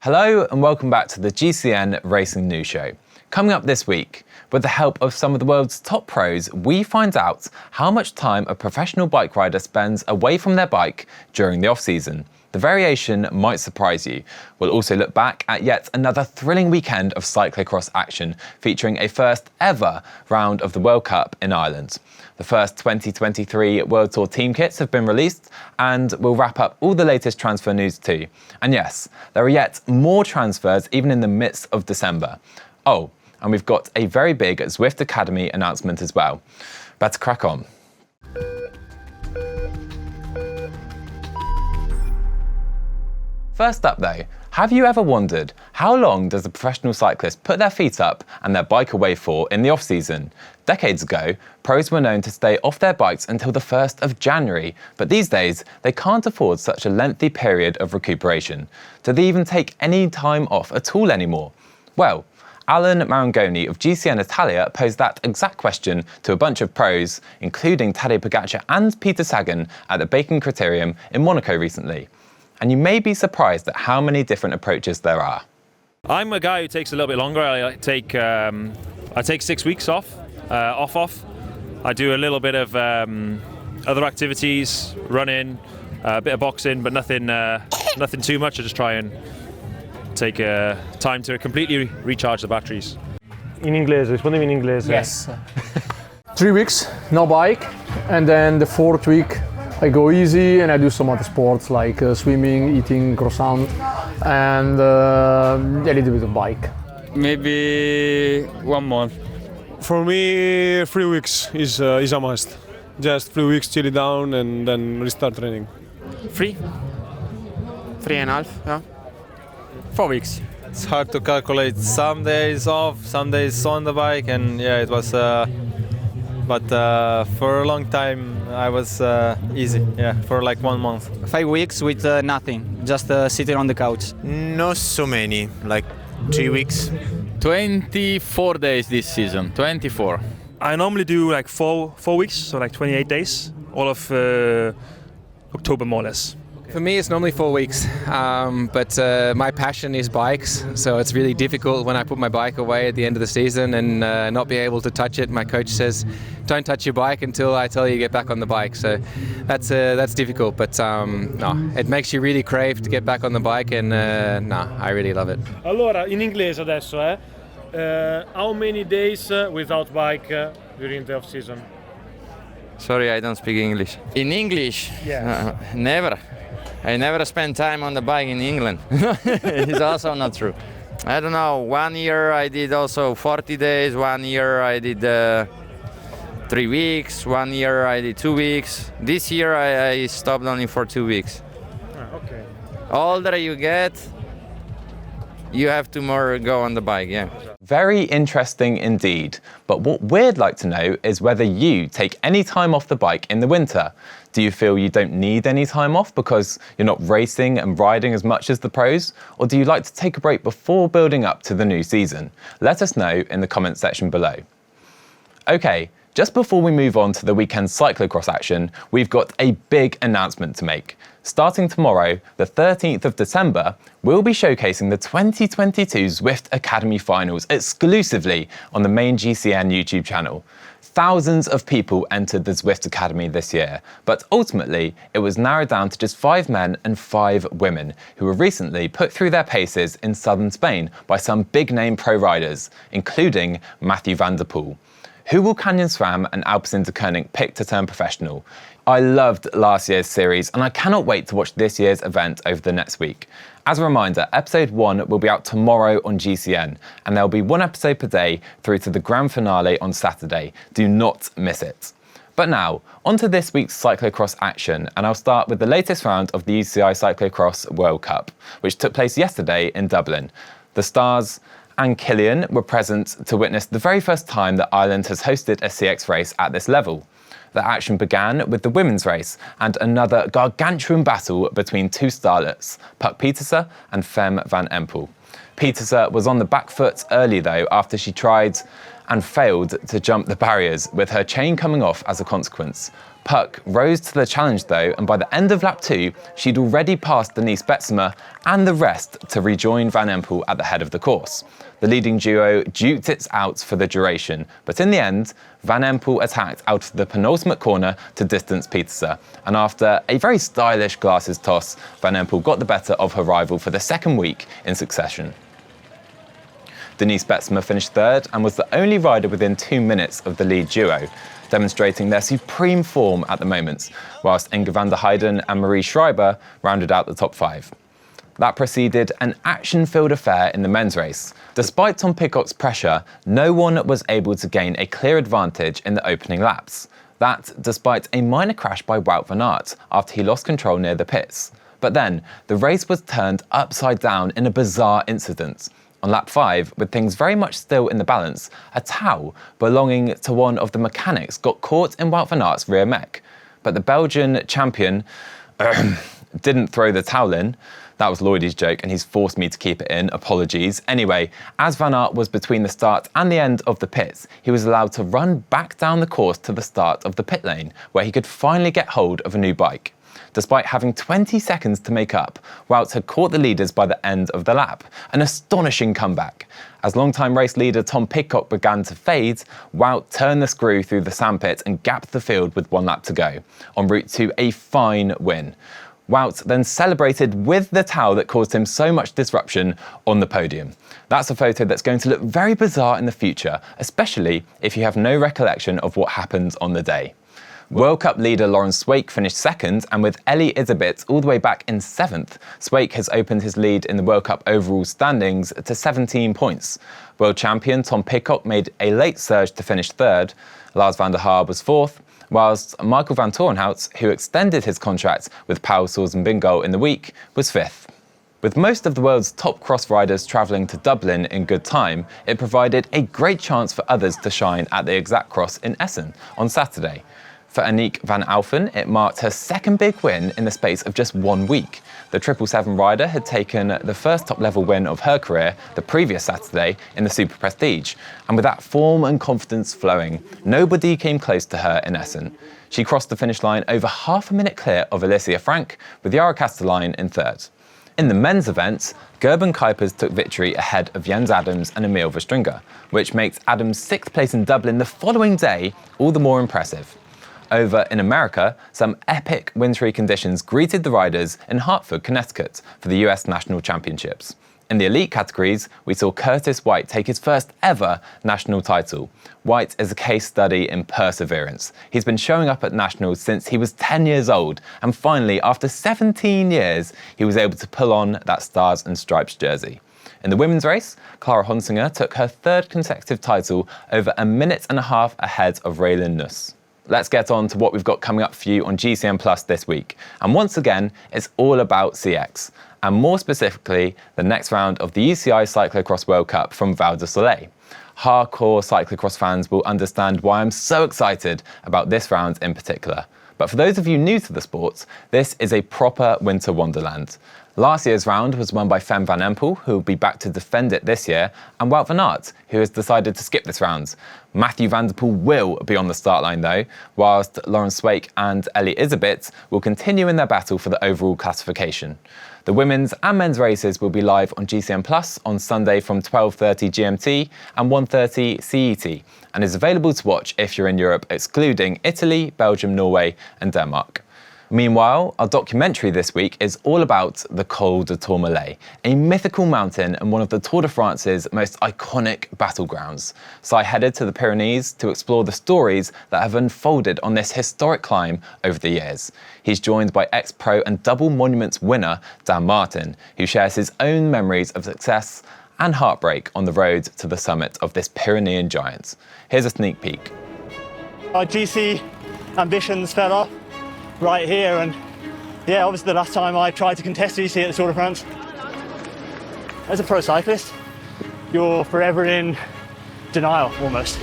Hello and welcome back to the GCN Racing News Show. Coming up this week, with the help of some of the world's top pros, we find out how much time a professional bike rider spends away from their bike during the off-season. The variation might surprise you. We'll also look back at yet another thrilling weekend of cyclo-cross action, featuring a first ever round of the World Cup in Ireland. The first 2023 World Tour team kits have been released, and we'll wrap up all the latest transfer news too. And yes, there are yet more transfers even in the midst of December. Oh, and we've got a very big Zwift Academy announcement as well. Better crack on. First up though, have you ever wondered how long does a professional cyclist put their feet up and their bike away for in the off-season? Decades ago, pros were known to stay off their bikes until the 1st of January, but these days they can't afford such a lengthy period of recuperation. Do they even take any time off at all anymore? Well, Alan Marangoni of GCN Italia posed that exact question to a bunch of pros, including Tadej Pogacar and Peter Sagan at the Bacon Criterium in Monaco recently. And you may be surprised at how many different approaches there are. I'm a guy who takes a little bit longer. I take 6 weeks off. I do a little bit of other activities, running, a bit of boxing, but nothing too much. I just try and take time to completely recharge the batteries. In inglese, rispondimi in inglese. Yes. 3 weeks, no bike, and then the 4th week I go easy and I do some other sports like swimming, eating croissant, and a little bit of bike. Maybe 1 month. For me, 3 weeks is a must. Just 3 weeks, chill it down, and then restart training. 3.5, yeah. 4 weeks. It's hard to calculate. Some days off, some days on the bike, and yeah, it was. But for a long time, I was easy. Yeah, for like 1 month. 5 weeks with nothing, just sitting on the couch. Not so many, like 3 weeks. 24 days this season, 24. I normally do like four weeks, so like 28 days, all of October more or less. For me, it's normally 4 weeks, but my passion is bikes, so it's really difficult when I put my bike away at the end of the season and not be able to touch it. My coach says, don't touch your bike until I tell you to get back on the bike, so that's difficult, but no, it makes you really crave to get back on the bike, and no, I really love it. Allora, in inglese adesso, how many days without bike during the off-season? Sorry, I don't speak English. In English? Yes. Never. I never spent time on the bike in England. It's also not true. I don't know, 1 year I did also 40 days, 1 year I did 3 weeks, 1 year I did 2 weeks. This year I stopped only for 2 weeks. Okay. Older you get, you have to more go on the bike, yeah. Very interesting indeed. But what we'd like to know is whether you take any time off the bike in the winter. Do you feel you don't need any time off because you're not racing and riding as much as the pros? Or do you like to take a break before building up to the new season? Let us know in the comments section below. Okay, just before we move on to the weekend cyclo-cross action, we've got a big announcement to make. Starting tomorrow, the 13th of December, we'll be showcasing the 2022 Zwift Academy Finals exclusively on the main GCN YouTube channel. Thousands of people entered the Zwift Academy this year, but ultimately it was narrowed down to just 5 men and 5 women who were recently put through their paces in southern Spain by some big-name pro riders, including Mathieu van der Poel. Who will Canyon SRAM and Alpecin-Deceuninck pick to turn professional? I loved last year's series and I cannot wait to watch this year's event over the next week. As a reminder, episode 1 will be out tomorrow on GCN, and there'll be 1 episode per day through to the grand finale on Saturday. Do not miss it. But now, on to this week's cyclo-cross action, and I'll start with the latest round of the UCI Cyclo-cross World Cup, which took place yesterday in Dublin. The stars and Killian were present to witness the very first time that Ireland has hosted a CX race at this level. The action began with the women's race and another gargantuan battle between 2 starlets, Puck Pieterse and Fem van Empel. Pieterse was on the back foot early though after she tried and failed to jump the barriers, with her chain coming off as a consequence. Puck rose to the challenge though, and by the end of lap 2, she'd already passed Denise Betsema and the rest to rejoin Van Empel at the head of the course. The leading duo duked it out for the duration, but in the end, Van Empel attacked out of the penultimate corner to distance Pieterse, and after a very stylish glasses toss, Van Empel got the better of her rival for the second week in succession. Denise Betsema finished third and was the only rider within 2 minutes of the lead duo, demonstrating their supreme form at the moment, whilst Inge van der Heijden and Marie Schreiber rounded out the top 5. That preceded an action-filled affair in the men's race. Despite Tom Pidcock's pressure, no one was able to gain a clear advantage in the opening laps. That despite a minor crash by Wout van Aert after he lost control near the pits. But then, the race was turned upside down in a bizarre incident. On lap 5, with things very much still in the balance, a towel belonging to one of the mechanics got caught in Wout van Aert's rear mech. But the Belgian champion didn't throw the towel in. That was Lloydie's joke, and he's forced me to keep it in. Apologies. Anyway, as Van Aert was between the start and the end of the pits, he was allowed to run back down the course to the start of the pit lane, where he could finally get hold of a new bike. Despite having 20 seconds to make up, Wout had caught the leaders by the end of the lap. An astonishing comeback. As longtime race leader Tom Pidcock began to fade, Wout turned the screw through the sandpit and gapped the field with 1 lap to go, en route to a fine win. Wout then celebrated with the towel that caused him so much disruption on the podium. That's a photo that's going to look very bizarre in the future, especially if you have no recollection of what happened on the day. World Cup leader Laurens Sweeck finished second, and with Ellie Iserbyt all the way back in 7th, Sweeck has opened his lead in the World Cup overall standings to 17 points. World champion Tom Pidcock made a late surge to finish 3rd, Lars van der Haar was 4th, whilst Michael van Toornhout, who extended his contract with Paul Sorensen-Bingo in the week, was 5th. With most of the world's top cross riders travelling to Dublin in good time, it provided a great chance for others to shine at the Exact Cross in Essen on Saturday. For Aniek van Alphen, it marked her second big win in the space of just 1 week. The 777 rider had taken the first top-level win of her career the previous Saturday in the Super Prestige, and with that form and confidence flowing, nobody came close to her in Essen. She crossed the finish line over half a minute clear of Alicia Frank, with Yara Kastelein in 3rd. In the men's event, Gerben Kuipers took victory ahead of Jens Adams and Emil Verstringer, which makes Adams' 6th place in Dublin the following day all the more impressive. Over in America, some epic wintry conditions greeted the riders in Hartford, Connecticut for the US National Championships. In the elite categories, we saw Curtis White take his first ever national title. White is a case study in perseverance. He's been showing up at nationals since he was 10 years old, and finally, after 17 years, he was able to pull on that Stars and Stripes jersey. In the women's race, Clara Honsinger took her 3rd consecutive title over a minute and a half ahead of Raylin Nuss. Let's get on to what we've got coming up for you on GCN Plus this week. And once again, it's all about CX, and more specifically, the next round of the UCI Cyclo-cross World Cup from Val de Soleil. Hardcore cyclocross fans will understand why I'm so excited about this round in particular. But for those of you new to the sport, this is a proper winter wonderland. Last year's round was won by Fem van Empel, who will be back to defend it this year, and Wout van Aert, who has decided to skip this round. Mathieu van der Poel will be on the start line though, whilst Laurens Sweeck and Ellie Iserbyt will continue in their battle for the overall classification. The women's and men's races will be live on GCN Plus on Sunday from 12:30 GMT and 1:30 CET, and is available to watch if you're in Europe, excluding Italy, Belgium, Norway and Denmark. Meanwhile, our documentary this week is all about the Col de Tourmalet, a mythical mountain and one of the Tour de France's most iconic battlegrounds. So I headed to the Pyrenees to explore the stories that have unfolded on this historic climb over the years. He's joined by ex-pro and double monuments winner Dan Martin, who shares his own memories of success and heartbreak on the road to the summit of this Pyrenean giant. Here's a sneak peek. Our GC ambitions fell off right here, and yeah, obviously the last time I tried to contest GC at the Tour de France. As a pro cyclist, you're forever in denial almost.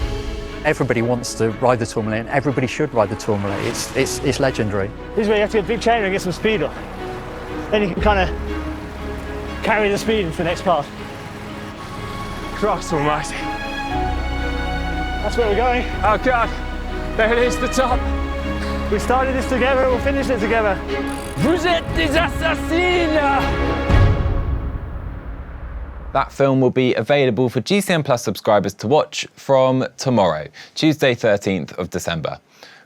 Everybody wants to ride the Tourmalet, and everybody should ride the Tourmalet. It's legendary. This is where you have to get a big chain and get some speed up. Then you can kind of carry the speed into the next part. Christ almighty. That's where we're going. Oh God, there it is, the top. We started this together, we'll finish it together. Vous êtes des assassins! That film will be available for GCN Plus subscribers to watch from tomorrow, Tuesday 13th of December.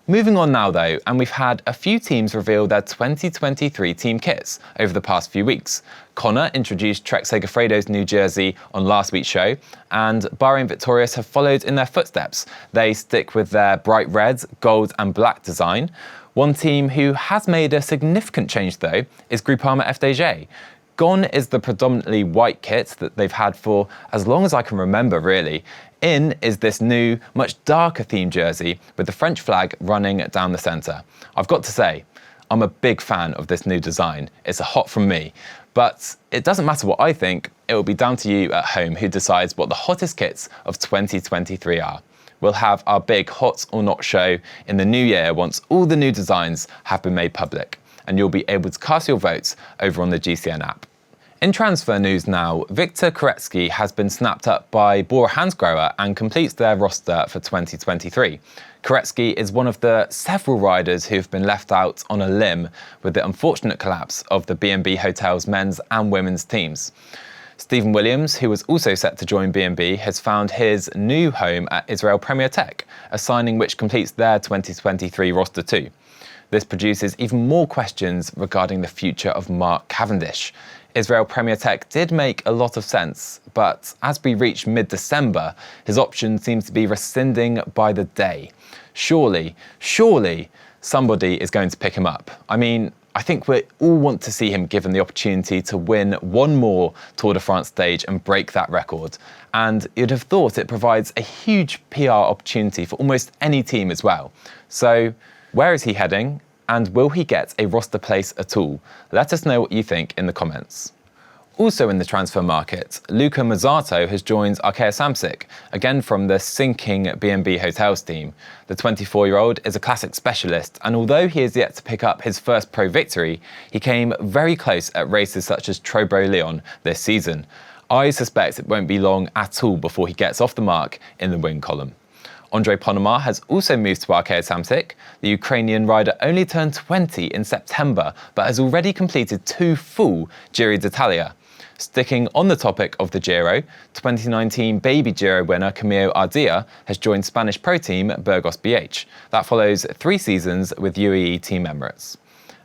Moving on now though, and we've had a few teams reveal their 2023 team kits over the past few weeks. Connor introduced Trek Segafredo's new jersey on last week's show, and Bahrain Victorious have followed in their footsteps. They stick with their bright red, gold and black design. One team who has made a significant change though is Groupama FDJ. Gone is the predominantly white kit that they've had for as long as I can remember really. In is this new, much darker themed jersey with the French flag running down the centre. I've got to say, I'm a big fan of this new design. It's a hot from me. But it doesn't matter what I think, it will be down to you at home who decides what the hottest kits of 2023 are. We'll have our big hot or not show in the new year once all the new designs have been made public, and you'll be able to cast your votes over on the GCN app. In transfer news now, Viktor Koretsky has been snapped up by Bora Hansgrohe and completes their roster for 2023. Koretsky is one of the several riders who have been left out on a limb with the unfortunate collapse of the B&B Hotels men's and women's teams. Stephen Williams, who was also set to join B&B, has found his new home at Israel Premier Tech, a signing which completes their 2023 roster too. This produces even more questions regarding the future of Mark Cavendish. Israel Premier Tech did make a lot of sense, but as we reach mid-December, his option seems to be rescinding by the day. Surely somebody is going to pick him up. I mean, I think we all want to see him given the opportunity to win one more Tour de France stage and break that record. And you'd have thought it provides a huge PR opportunity for almost any team as well. So where is he heading? And will he get a roster place at all? Let us know what you think in the comments. Also in the transfer market, Luca Mazzato has joined Arkea Samsic, again from the sinking B&B Hotels team. The 24-year-old is a classic specialist, and although he is yet to pick up his first pro victory, he came very close at races such as Trobro-Lyon this season. I suspect it won't be long at all before he gets off the mark in the win column. Andrei Ponomar has also moved to Arkea Samsic. The Ukrainian rider only turned 20 in September, but has already completed 2 full Giro d'Italia. Sticking on the topic of the Giro, 2019 Baby Giro winner Camilo Ardilla has joined Spanish pro team Burgos BH. That follows 3 seasons with UAE Team Emirates.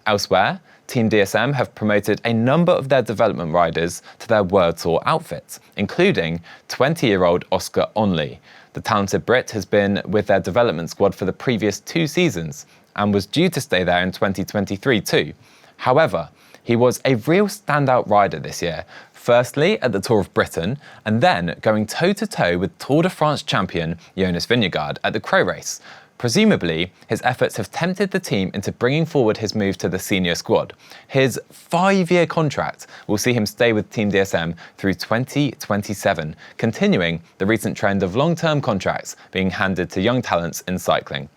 Elsewhere, Team DSM have promoted a number of their development riders to their World Tour outfits, including 20-year-old Oscar Onley. The talented Brit has been with their development squad for the previous 2 seasons and was due to stay there in 2023 too. However, he was a real standout rider this year, firstly at the Tour of Britain and then going toe-to-toe with Tour de France champion Jonas Vingegaard at the Crow Race. Presumably, his efforts have tempted the team into bringing forward his move to the senior squad. His 5-year contract will see him stay with Team DSM through 2027, continuing the recent trend of long-term contracts being handed to young talents in cycling.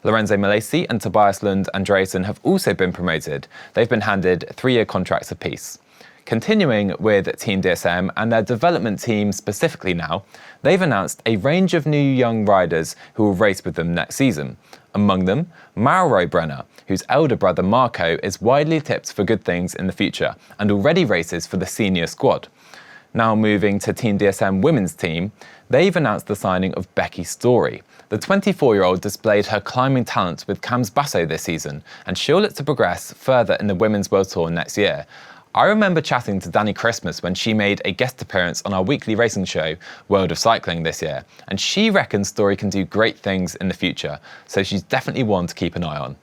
Lorenzo Malesi and Tobias Lund Andreasen have also been promoted. They've been handed 3-year contracts apiece. Continuing with Team DSM and their development team specifically now, they've announced a range of new young riders who will race with them next season. Among them, Mauro Brenner, whose elder brother Marco is widely tipped for good things in the future and already races for the senior squad. Now moving to Team DSM women's team, they've announced the signing of Becky Story. The 24-year-old displayed her climbing talent with Cam's Basso this season, and she'll look to progress further in the Women's World Tour next year. I remember chatting to Danny Christmas when she made a guest appearance on our weekly racing show, World of Cycling, this year, and she reckons Story can do great things in the future, so she's definitely one to keep an eye on.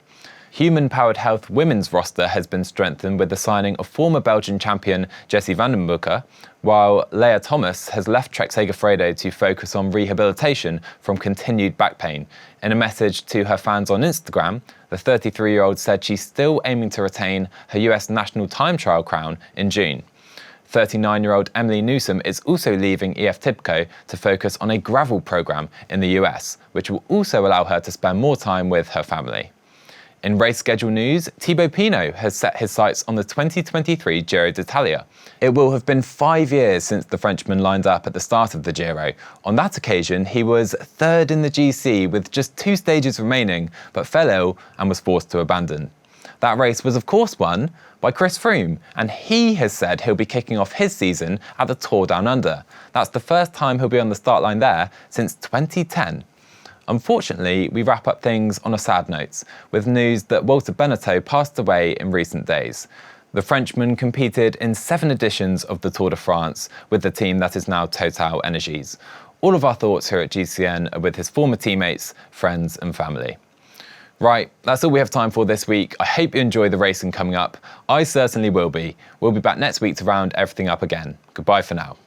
Human Powered Health women's roster has been strengthened with the signing of former Belgian champion Jessie van den Broeke, while Leah Thomas has left Trek Segafredo to focus on rehabilitation from continued back pain. In a message to her fans on Instagram, the 33-year-old said she's still aiming to retain her US national time trial crown in June. 39-year-old Emily Newsom is also leaving EF Tibco to focus on a gravel program in the US, which will also allow her to spend more time with her family. In race schedule news, Thibaut Pinot has set his sights on the 2023 Giro d'Italia. It will have been 5 years since the Frenchman lined up at the start of the Giro. On that occasion, he was third in the GC with just 2 stages remaining, but fell ill and was forced to abandon. That race was of course won by Chris Froome, and he has said he'll be kicking off his season at the Tour Down Under. That's the first time he'll be on the start line there since 2010. Unfortunately, we wrap up things on a sad note, with news that Walter Benetton passed away in recent days. The Frenchman competed in 7 editions of the Tour de France with the team that is now Total Energies. All of our thoughts here at GCN are with his former teammates, friends and family. Right, that's all we have time for this week. I hope you enjoy the racing coming up. I certainly will be. We'll be back next week to round everything up again. Goodbye for now.